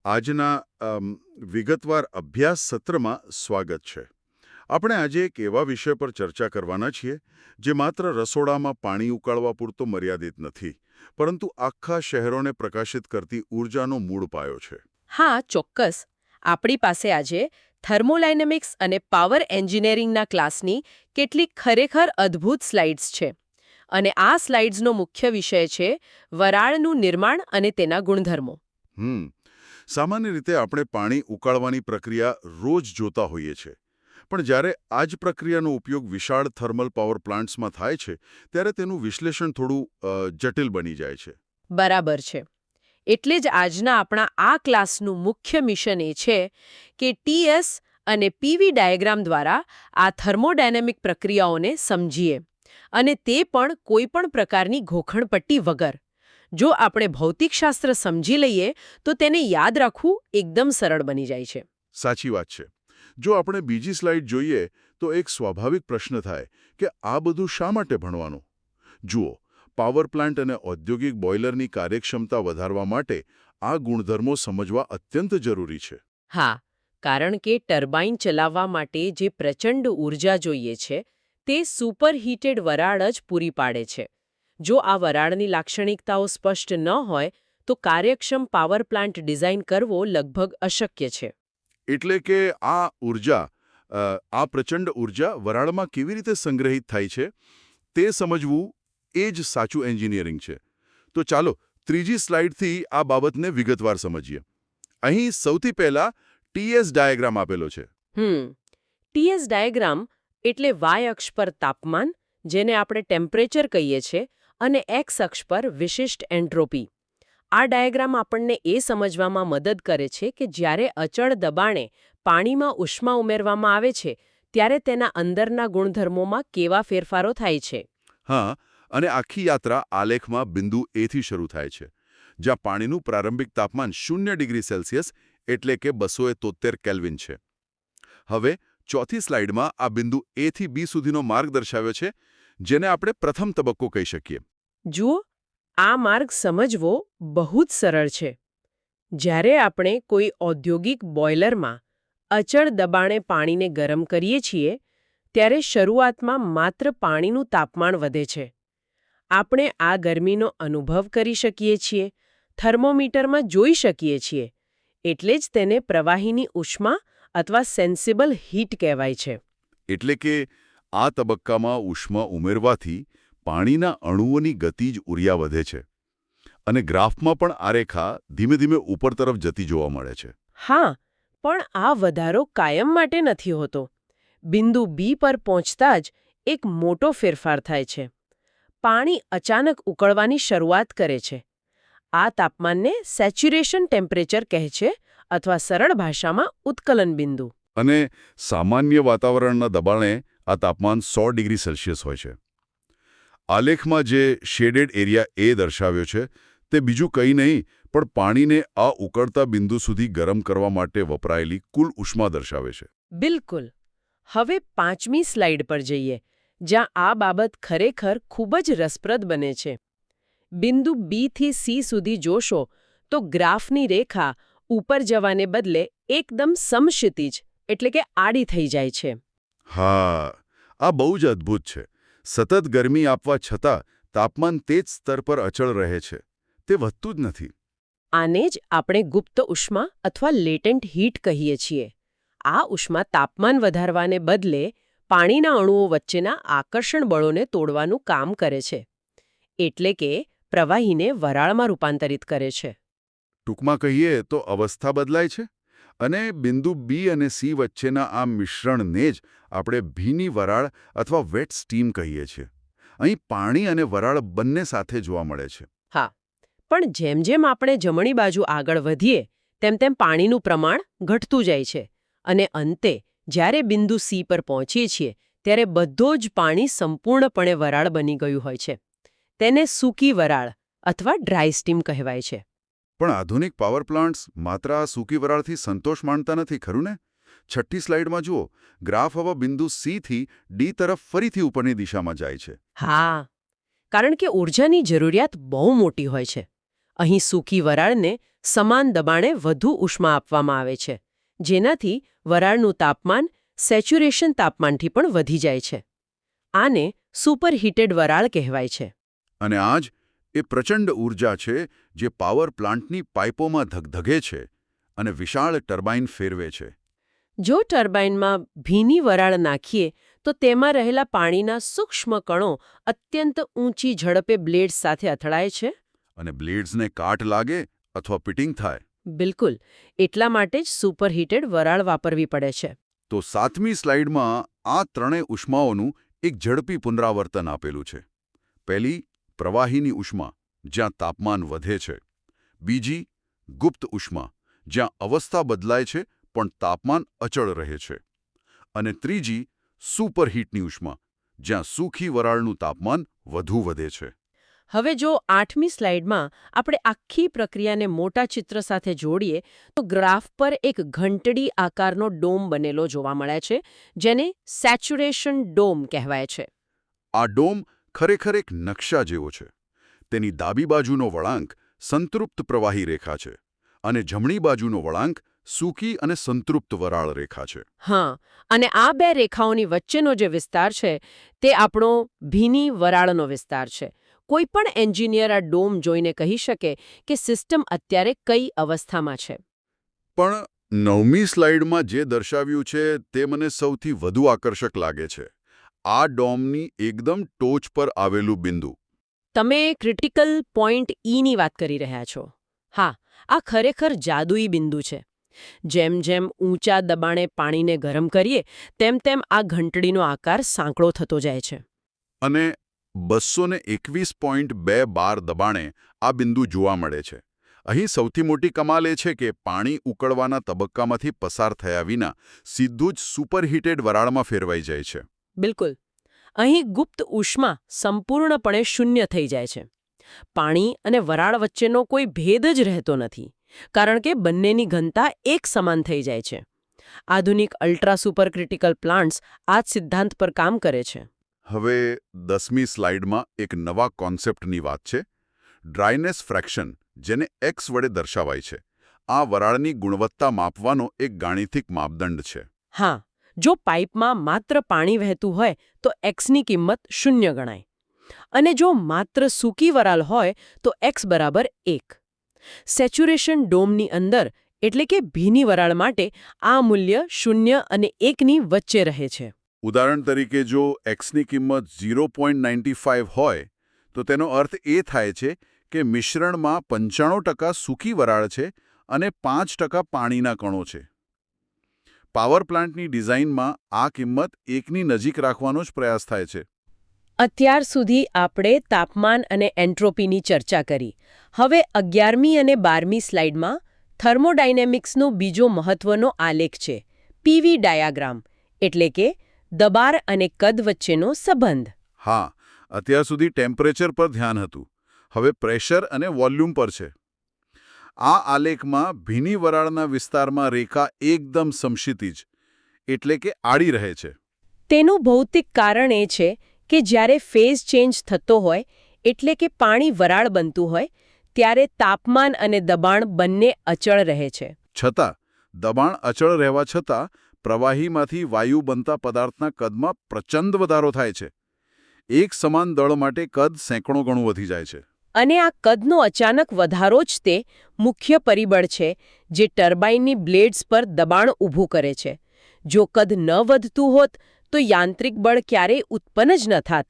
આજના વિગતવાર અભ્યાસ સત્રમાં સ્વાગત છે. આપણે આજે એક એવા વિષય પર ચર્ચા કરવાના છીએ જે માત્ર રસોડામાં પાણી ઉકાળવા પૂરતો મર્યાદિત નથી, પરંતુ આખા શહેરોને પ્રકાશિત કરતી ઊર્જાનો મૂળ પાયો છે. હા, ચોક્કસ. આપણી પાસે આજે થર્મોડાયનેમિક્સ અને પાવર એન્જિનિયરિંગના ક્લાસની કેટલીક ખરેખર અદ્ભુત સ્લાઇડ્સ છે. અને આ સ્લાઇડ્સનો મુખ્ય વિષય છે વરાળનું નિર્માણ અને તેના ગુણધર્મો. સામાન્ય રીતે આપણે પાણી ઉકાળવાની પ્રક્રિયા રોજ જોતા હોઈએ છીએ, પણ જ્યારે આ જ પ્રક્રિયાનો ઉપયોગ વિશાળ થર્મલ પાવર પ્લાન્ટ્સમાં થાય છે ત્યારે તેનું વિશ્લેષણ થોડું જટિલ બની જાય છે. બરાબર છે. એટલે જ આજના આપણા આ ક્લાસનું મુખ્ય મિશન એ છે કે ટીએસ અને પીવી ડાયાગ્રામ દ્વારા આ થર્મોડાયનેમિક પ્રક્રિયાઓને સમજીએ, અને તે પણ કોઈપણ પ્રકારની ઘોખણપટ્ટી વગર. જો આપણે ભૌતિકશાસ્ત્ર સમજી લઈએ તો તેને યાદ રાખવું એકદમ સરળ બની જાય છે. સાચી વાત છે. જો આપણે બીજી સ્લાઇડ જોઈએ તો એક સ્વાભાવિક પ્રશ્ન થાય કે આ બધું શા માટે ભણવાનું? જુઓ, પાવર પ્લાન્ટ અને ઔદ્યોગિક બોઇલરની કાર્યક્ષમતા વધારવા માટે આ ગુણધર્મો સમજવા અત્યંત જરૂરી છે. હા, કારણ કે ટર્બાઇન ચલાવવા માટે જે પ્રચંડ ઊર્જા જોઈએ છે તે સુપરહીટેડ વરાળ જ પૂરી પાડે છે. જો આ વરાળની લાક્ષણિકતાઓ સ્પષ્ટ ન હોય તો કાર્યક્ષમ પાવર પ્લાન્ટ ડિઝાઇન કરવો લગભગ અશક્ય છે. એટલે કે આ પ્રચંડ ઊર્જા વરાળમાં કેવી રીતે સંગ્રહિત થાય છે તે સમજવું એ જ સાચું એન્જિનિયરિંગ છે. તો ચાલો ત્રીજી સ્લાઇડથી આ બાબતને વિગતવાર સમજીએ. અહીં સૌથી પહેલા ટીએસ ડાયાગ્રામ આપેલો છે. ટીએસ ડાયાગ્રામ એટલે વાય અક્ષ પર તાપમાન, જેને આપણે ટેમ્પરેચર કહીએ છીએ, અને એક્સ અક્ષ પર વિશિષ્ટ એન્ટ્રોપી. આ ડાયાગ્રામ આપણને એ સમજવામાં મદદ કરે છે કે જ્યારે અચળ દબાણે પાણીમાં ઉષ્મા ઉમેરવામાં આવે છે ત્યારે તેના અંદરના ગુણધર્મોમાં કેવા ફેરફારો થાય છે. હા, અને આખી યાત્રા આલેખમાં બિંદુ એથી શરૂ થાય છે, જ્યાં પાણીનું પ્રારંભિક તાપમાન 0 ડિગ્રી સેલ્સિયસ એટલે કે 273 કેલ્વિન છે. હવે ચોથી સ્લાઇડમાં આ બિંદુ એથી બી સુધીનો માર્ગ દર્શાવ્યો છે, જેને આપણે પ્રથમ તબક્કો કહી શકીએ. જુઓ, આ માર્ગ સમજવો બહુ જ સરળ છે. જ્યારે આપણે કોઈ ઔદ્યોગિક બોઇલરમાં અચળ દબાણે પાણીને ગરમ કરીએ છીએ ત્યારે શરૂઆતમાં માત્ર પાણીનું તાપમાન વધે છે. આપણે આ ગરમીનો અનુભવ કરી શકીએ છીએ, થર્મોમીટરમાં જોઈ શકીએ છીએ. એટલે જ તેને પ્રવાહીની ઉષ્મા અથવા સેન્સિબલ હીટ કહેવાય છે. એટલે કે આ તબક્કામાં ઉષ્મા ઉમેરવાથી પાણીના અણુઓની ગતિ જ ઉર્યા વધે છે, અને ગ્રાફમાં પણ આ રેખા ધીમે ધીમે ઉપર તરફ જતી જોવા મળે છે. હા, પણ આ વધારો કાયમ માટે નથી હોતો. બિંદુ બી પર પહોંચતા જ એક મોટો ફેરફાર થાય છે. પાણી અચાનક ઉકળવાની શરૂઆત કરે છે. આ તાપમાનને સેચ્યુરેશન ટેમ્પરેચર કહે છે, અથવા સરળ ભાષામાં ઉત્કલન બિંદુ. અને સામાન્ય વાતાવરણના દબાણે આ તાપમાન 100 ડિગ્રી સેલ્સિયસ હોય છે. આલેખમાં જે શેડેડ એરિયા એ દર્શાવ્યો છે તે બીજું કંઈ નહીં પણ પાણીને આ ઉકળતા બિંદુ સુધી ગરમ કરવા માટે વપરાયેલી કુલ ઉષ્મા દર્શાવે છે. બિલકુલ. હવે પાંચમી સ્લાઇડ પર જઈએ, જ્યાં આ બાબત ખરેખર ખૂબ જ રસપ્રદ બને છે. બિંદુ બી થી સી સુધી જોશો તો ગ્રાફની રેખા ઉપર જવાને બદલે એકદમ સમક્ષિતિજ એટલે કે આડી થઈ જાય છે. હા, આ બહુ જ અદ્ભુત છે. સતત ગરમી આપવા છતાં તાપમાન તે જ સ્તર પર અચળ રહે છે. તે વધતું જ નથી. આને જ આપણે ગુપ્ત ઉષ્મા અથવા લેટેન્ટ હીટ કહીએ છીએ. આ ઉષ્મા તાપમાન વધારવાને બદલે પાણીના અણુઓ વચ્ચેના આકર્ષણ બળોને તોડવાનું કામ કરે છે. એટલે કે પ્રવાહીને વરાળમાં રૂપાંતરિત કરે છે. ટૂંકમાં કહીએ તો અવસ્થા બદલાય છે, અને બિંદુ બી અને સી વચ્ચેના આ મિશ્રણને જ આપણે ભીની વરાળ અથવા વેટ સ્ટીમ કહીએ છીએ. અહીં પાણી અને વરાળ બંને સાથે જોવા મળે છે. હા, પણ જેમ જેમ આપણે જમણી બાજુ આગળ વધીએ તેમ તેમ પાણીનું પ્રમાણ ઘટતું જાય છે, અને અંતે જ્યારે બિંદુ સી પર પહોંચીએ છીએ ત્યારે બધો જ પાણી સંપૂર્ણપણે વરાળ બની ગયું હોય છે. તેને સૂકી વરાળ અથવા ડ્રાય સ્ટીમ કહેવાય છે. પણ આધુનિક પાવર પ્લાન્ટ્સ માત્ર આ સૂકી વરાળથી સંતોષ માનતા નથી, ખરું ને? છઠ્ઠી સ્લાઇડમાં જુઓ, ગ્રાફ હવે બિંદુ સી થી ડી તરફ ફરીથી ઉપરની દિશામાં જાય છે. હા, કારણ કે ઊર્જાની જરૂરિયાત બહુ મોટી હોય છે અહીં સૂકી વરાળને સમાન દબાણે વધુ ઉષ્મા આપવામાં આવે છે, જેનાથી વરાળનું તાપમાન સેચ્યુરેશન તાપમાનથી પણ વધી જાય છે. આને સુપરહીટેડ વરાળ કહેવાય છે. અને આ જ એ પ્રચંડ ઊર્જા છે જે પાવર પ્લાન્ટની પાઇપોમાં ધગધગે છે અને વિશાળ ટર્બાઇન ફેરવે છે. જો ટર્બાઇનમાં ભીની વરાળ નાખીએ તો તેમાં રહેલા પાણીના સૂક્ષ્મ કણો અત્યંત ઊંચી ઝડપે બ્લેડ્સ સાથે અથડાય છે. અને બ્લેડ્સને કાટ લાગે અથવા પિટિંગ થાય. બિલકુલ, એટલા માટે જ સુપરહીટેડ વરાળ વાપરવી પડે છે. તો 7મી સ્લાઇડમાં આ ત્રણેય ઉષ્માઓનું એક ઝડપી પુનરાવર્તન આપેલું છે. પહેલી, પ્રવાહીની ઉષ્મા, જ્યાં તાપમાન વધે છે. બીજી, ગુપ્ત ઉષ્મા, જ્યાં અવસ્થા બદલાય છે પણ તાપમાન અચળ રહે છે. અને ત્રીજી, સુપરહીટની ઉષ્મા, જ્યાં સૂકી વરાળનું તાપમાન વધુ વધે છે. હવે જો 8મી સ્લાઇડમાં આપણે આખી પ્રક્રિયાને મોટા ચિત્ર સાથે જોડીએ તો ગ્રાફ પર એક ઘંટડી આકારનો ડોમ બનેલો જોવા મળે છે, જેને સેચ્યુરેશન ડોમ કહેવાય છે. આ ડોમ ખરેખર એક નકશા જેવો છે. તેની ડાબી બાજુનો વળાંક સંતૃપ્ત પ્રવાહી રેખા છે અને જમણી બાજુનો વળાંક સૂકી અને સંતૃપ્ત વરાળ રેખા છે. હા, અને આ બે રેખાઓની વચ્ચેનો જે વિસ્તાર છે તે આપણો ભીની વરાળનો વિસ્તાર છે. કોઈ પણ એન્જિનિયર આ ડોમ જોઈને કહી શકે કે સિસ્ટમ અત્યારે કઈ અવસ્થામાં છે. પણ 9મી સ્લાઇડમાં જે દર્શાવ્યું છે તે મને સૌથી વધુ આકર્ષક લાગે છે. આ ડોમની એકદમ ટોચ પર આવેલું બિંદુ. તમે ક્રિટિકલ પોઈન્ટ ની વાત કરી રહ્યા છો. હા, આ ખરેખર જાદુઈ બિંદુ છે. જેમ જેમ ઊંચા દબાણે પાણીને ગરમ કરીએ તેમ તેમ આ ઘંટડીનો આકાર સાંકડો થતો જાય છે. અને 221.2 બાર દબાણે આ બિંદુ જોવા મળે છે. અહીં સૌથી મોટી કમાલ એ છે કે પાણી ઉકળવાના તબક્કામાંથી પસાર થયા વિના સીધું જ સુપરહીટેડ વરાળમાં ફેરવાઈ જાય છે. બિલકુલ. અહીં ગુપ્ત ઉષ્મા સંપૂર્ણપણે શૂન્ય થઈ જાય છે. પાણી અને વરાળ વચ્ચેનો કોઈ ભેદ જ રહેતો નથી, કારણ કે બંનેની ઘનતા એક સમાન થઈ જાય છે. આધુનિક અલ્ટ્રા સુપરક્રિટિકલ પ્લાન્ટ્સ આ જ સિદ્ધાંત પર કામ કરે છે. હવે 10મી સ્લાઇડમાં એક નવા કોન્સેપ્ટની વાત છે. ડ્રાયનેસ ફ્રેક્શન, જેને x વડે દર્શાવાય છે. આ વરાળની ગુણવત્તા માપવાનો એક ગાણિતિક માપદંડ છે. હા, જો પાઇપમાં માત્ર પાણી વહેતું હોય તો xની કિંમત 0 ગણાય. અને જો માત્ર સૂકી વરાળ હોય તો x બરાબર 1. સેચ્યુરેશન ડોમની અંદર એટલે કે ભીની વરાળ માટે આ મૂલ્ય 0 અને 1ની વચ્ચે રહે છે. ઉદાહરણ તરીકે જો xની કિંમત 0.95 હોય તો તેનો અર્થ એ થાય છે કે મિશ્રણમાં 95% સૂકી વરાળ છે અને 5% પાણીના કણો છે. પાવર પ્લાન્ટની ડિઝાઇનમાં આ કિંમત 1ની નજીક રાખવાનો જ પ્રયાસ થાય છે. અત્યાર સુધી આપણે તાપમાન અને એન્ટ્રોપીની ચર્ચા કરી. હવે 11મી અને 12મી સ્લાઇડમાં થર્મોડાયનેમિક્સનો બીજો મહત્વનો આલેખ છે, પીવી ડાયાગ્રામ, એટલે કે દબાણ અને કદ વચ્ચેનો સંબંધ. હા, અત્યાર સુધી ટેમ્પરેચર પર ધ્યાન હતું. હવે પ્રેશર અને વોલ્યુમ પર છે. આ આલેખમાં ભીની વરાળના વિસ્તારમાં રેખા એકદમ સમક્ષિતિજ, એટલે કે આડી રહે છે. તેનું ભૌતિક કારણ એ છે કે જ્યારે ફેઝ ચેન્જ થતો હોય, એટલે કે પાણી વરાળ બનતું હોય, ત્યારે તાપમાન અને દબાણ બંને અચળ રહે છે. છતાં દબાણ અચળ રહેવા છતાં પ્રવાહીમાંથી વાયુ બનતા પદાર્થના કદમાં પ્રચંડ વધારો થાય છે. એક સમાન દળ માટે કદ સેંકડો ગણું વધી જાય છે. અને આ કદનો અચાનક વધારો જ તે મુખ્ય પરિબળ છે જે ટર્બાઇનની બ્લેડ્સ પર દબાણ ઊભું કરે છે. જો કદ ન વધતું હોત તો યાંત્રિક બળ ક્યારેય ઉત્પન્ન જ ન થાત.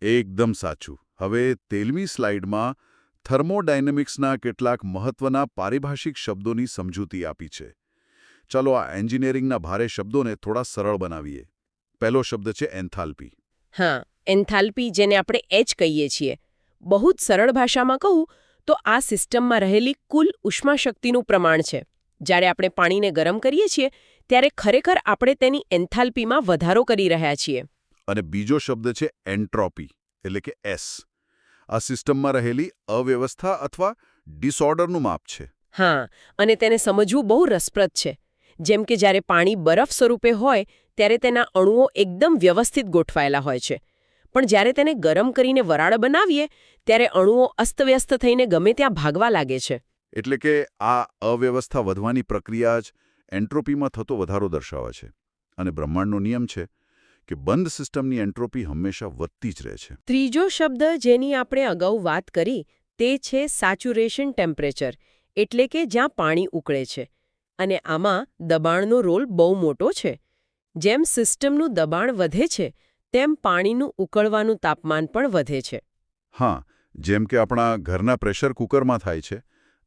એકદમ સાચું. હવે 13મી સ્લાઇડમાં થર્મોડાયનેમિક્સના કેટલાક મહત્વના પારિભાષિક શબ્દોની સમજૂતી આપી છે. ચાલો આ એન્જિનિયરિંગના ભારે શબ્દોને થોડા સરળ બનાવીએ. પહેલો શબ્દ છે એન્થાલ્પી. હા, એન્થાલ્પી, જેને આપણે H કહીએ છીએ. બહુ જ સરળ ભાષામાં કહું તો આ સિસ્ટમમાં રહેલી કુલ ઉષ્મા શક્તિનું પ્રમાણ છે. જ્યારે આપણે પાણીને ગરમ કરીએ છીએ ત્યારે ખરેખર આપણે તેની એન્થાલ્પીમાં વધારો કરી રહ્યા છીએ. અને બીજો શબ્દ છે એન્ટ્રોપી, એટલે કે S. આ સિસ્ટમમાં રહેલી અવ્યવસ્થા અથવા ડિસઓર્ડરનું માપ છે. હા, અને તેને સમજવું બહુ રસપ્રદ છે. જેમ કે જ્યારે પાણી બરફ સ્વરૂપે હોય ત્યારે તેના અણુઓ એકદમ વ્યવસ્થિત ગોઠવાયેલા હોય છે. પણ જ્યારે તેને ગરમ કરીને વરાળ બનાવીએ ત્યારે અણુઓ અસ્તવ્યસ્ત થઈને ગમે ત્યાં ભાગવા લાગે છે. એટલે કે આ અવ્યવસ્થા વધવાની પ્રક્રિયા જ એન્ટ્રોપીમાં થતો વધારો દર્શાવે છે. અને બ્રહ્માંડનો નિયમ છે કે બંધ સિસ્ટમની એન્ટ્રોપી હંમેશા વધતી જ રહે છે. ત્રીજો શબ્દ જેની આપણે અગાઉ વાત કરી તે છે સેચ્યુરેશન ટેમ્પરેચર, એટલે કે જ્યાં પાણી ઉકળે છે. અને આમાં દબાણનો રોલ બહુ મોટો છે. જેમ સિસ્ટમનું દબાણ વધે છે તેમ પાણીનું ઉકળવાનું તાપમાન પણ વધે છે. હા, જેમ કે આપણા ઘરના પ્રેશર કુકરમાં થાય છે.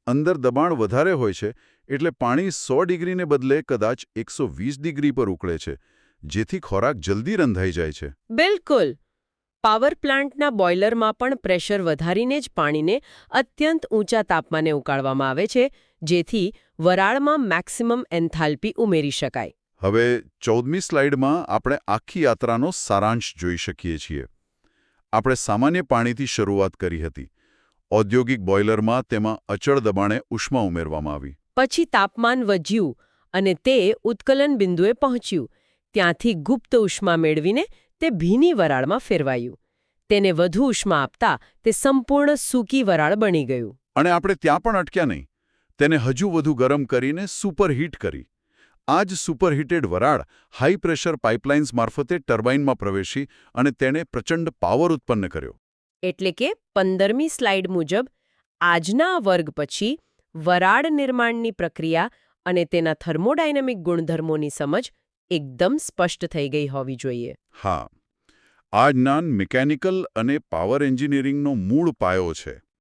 અંદર દબાણ વધારે હોય છે એટલે પાણી 100 ડિગ્રીને બદલે કદાચ 120 ડિગ્રી પર ઉકળે છે, જેથી ખોરાક જલ્દી રંધાઈ જાય છે. બિલકુલ. પાવર પ્લાન્ટના બોઇલરમાં પણ પ્રેશર વધારીને જ પાણીને અત્યંત ઊંચા તાપમાને ઉકાળવામાં આવે છે, જેથી વરાળમાં મેક્સિમમ એન્થાલ્પી ઉમેરી શકાય. હવે 14મી સ્લાઇડમાં આપણે આખી યાત્રાનો સારાંશ જોઈ શકીએ છીએ. આપણે સામાન્ય પાણીથી શરૂઆત કરી હતી. ઔદ્યોગિક બોઇલરમાં તેમાં અચળ દબાણે ઉષ્મા ઉમેરવામાં આવી. પછી તાપમાન વધ્યું અને તે ઉત્કલન બિંદુએ પહોંચ્યું. ત્યાંથી ગુપ્ત ઉષ્મા મેળવીને તે ભીની વરાળમાં ફેરવાયું. તેને વધુ ઉષ્મા આપતા તે સંપૂર્ણ સૂકી વરાળ બની ગયું. અને આપણે ત્યાં પણ અટક્યા નહીં. તેને હજુ વધુ ગરમ કરીને સુપરહીટ કરી. આ જ સુપરહીટેડ વરાળ હાઈ પ્રેશર પાઇપલાઇન્સ મારફતે ટર્બાઇનમાં પ્રવેશી અને તેણે પ્રચંડ પાવર ઉત્પન્ન કર્યો. એટલે કે 15મી સ્લાઇડ મુજબ આજના વર્ગ પછી વરાળ નિર્માણની પ્રક્રિયા અને તેના થર્મોડાયનેમિક ગુણધર્મોની સમજ એકદમ સ્પષ્ટ થઈ ગઈ હોવી જોઈએ. હા, આ જ્ઞાન મિકેનિકલ અને પાવર એન્જિનિયરિંગનો મૂળ પાયો છે.